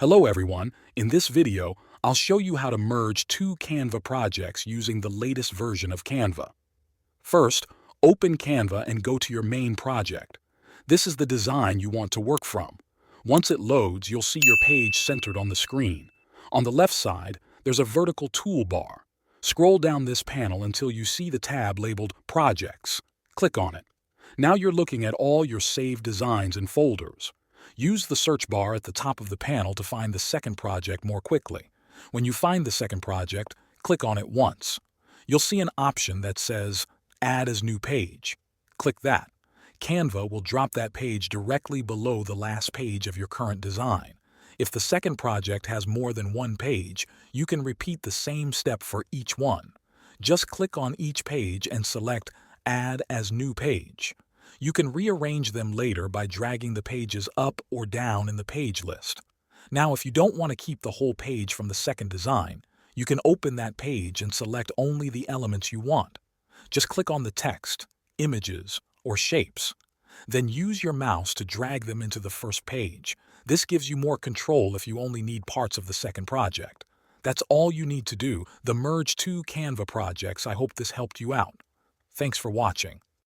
Hello everyone, in this video, I'll show you how to merge two Canva projects using the latest version of Canva. First, open Canva and go to your main project. This is the design you want to work from. Once it loads, you'll see your page centered on the screen. On the left side, there's a vertical toolbar. Scroll down this panel until you see the tab labeled Projects. Click on it. Now you're looking at all your saved designs and folders. Use the search bar at the top of the panel to find the second project more quickly. When you find the second project, click on it once. You'll see an option that says Add as New Page. Click that. Canva will drop that page directly below the last page of your current design. If the second project has more than one page, you can repeat the same step for each one. Just click on each page and select Add as New Page. You can rearrange them later by dragging the pages up or down in the page list. Now, if you don't want to keep the whole page from the second design, you can open that page and select only the elements you want. Just click on the text, images, or shapes. Then use your mouse to drag them into the first page. This gives you more control if you only need parts of the second project. That's all you need to do. The merge two Canva projects. I hope this helped you out. Thanks for watching.